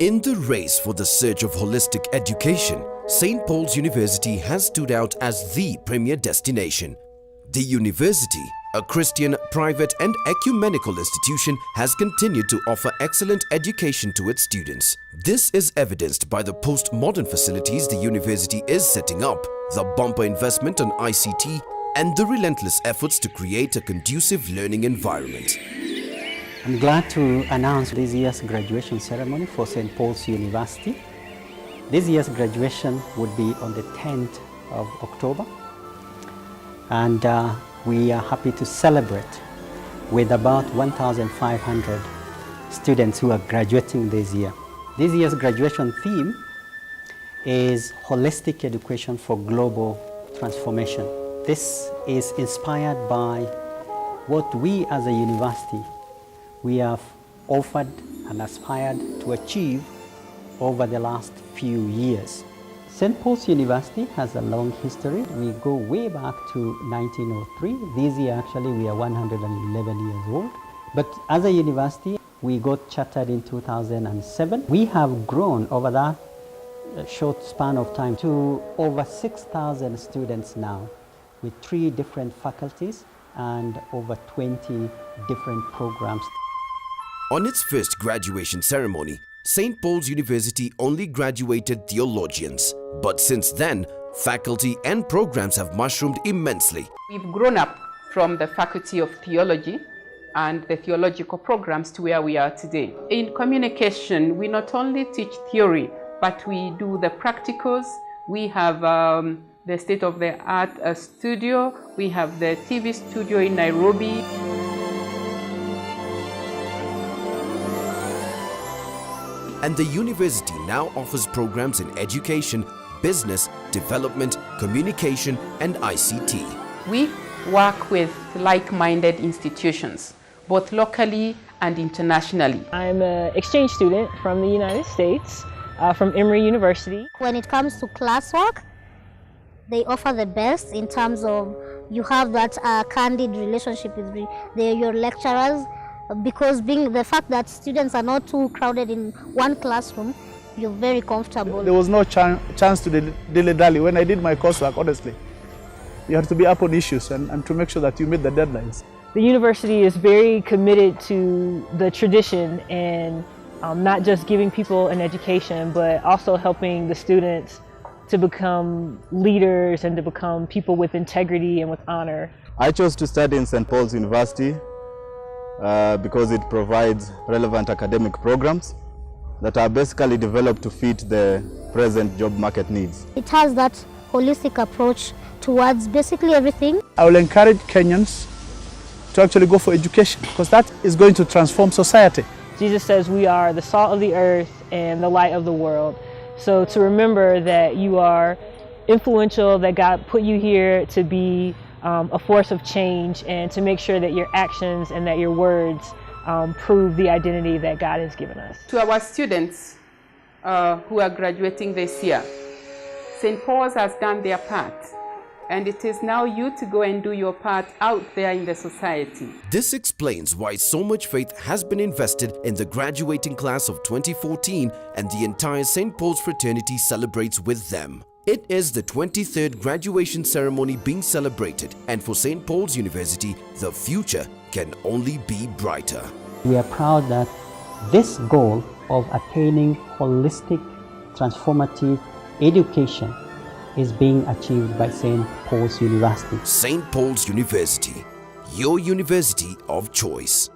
In the race for the search of holistic education, St. Paul's University has stood out as the premier destination. The university, a Christian, private and ecumenical institution, has continued to offer excellent education to its students. This is evidenced by the postmodern facilities the university is setting up, the bumper investment on ICT and the relentless efforts to create a conducive learning environment. I'm glad to announce this year's graduation ceremony for St. Paul's University. This year's graduation would be on the 10th of October, and we are happy to celebrate with about 1,500 students who are graduating this year. This year's graduation theme is Holistic Education for Global Transformation. This is inspired by what we as a university we have offered and aspired to achieve over the last few years. St. Paul's University has a long history. We go way back to 1903. This year actually we are 111 years old. But as a university, we got chartered in 2007. We have grown over that short span of time to over 6,000 students now, with 3 different faculties and over 20 different programs. On its first graduation ceremony, St. Paul's University only graduated theologians. But since then, faculty and programs have mushroomed immensely. We've grown up from the Faculty of Theology and the theological programs to where we are today. In communication, we not only teach theory, but we do the practicals. We have the state-of-the-art studio. We have the TV studio in Nairobi. And the university now offers programs in education, business, development, communication and ICT. We work with like-minded institutions, both locally and internationally. I'm an exchange student from the United States, from Emory University. When it comes to classwork, they offer the best in terms of you have that candid relationship with your lecturers, because being the fact that students are not too crowded in one classroom, you're very comfortable. There was no chance to dilly-dally when I did my coursework, honestly. You have to be up on issues and to make sure that you meet the deadlines. The university is very committed to the tradition and not just giving people an education, but also helping the students to become leaders and to become people with integrity and with honor. I chose to study in St. Paul's University because it provides relevant academic programs that are basically developed to fit the present job market needs. It has that holistic approach towards basically everything. I will encourage Kenyans to actually go for education, because that is going to transform society. Jesus says we are the salt of the earth and the light of the world. So to remember that you are influential, that God put you here to be a force of change, and to make sure that your actions and that your words prove the identity that God has given us. To our students who are graduating this year, St. Paul's has done their part, and it is now you to go and do your part out there in the society. This explains why so much faith has been invested in the graduating class of 2014, and the entire St. Paul's fraternity celebrates with them. It is the 23rd graduation ceremony being celebrated, and for St. Paul's University, the future can only be brighter. We are proud that this goal of attaining holistic, transformative education is being achieved by St. Paul's University. St. Paul's University, your university of choice.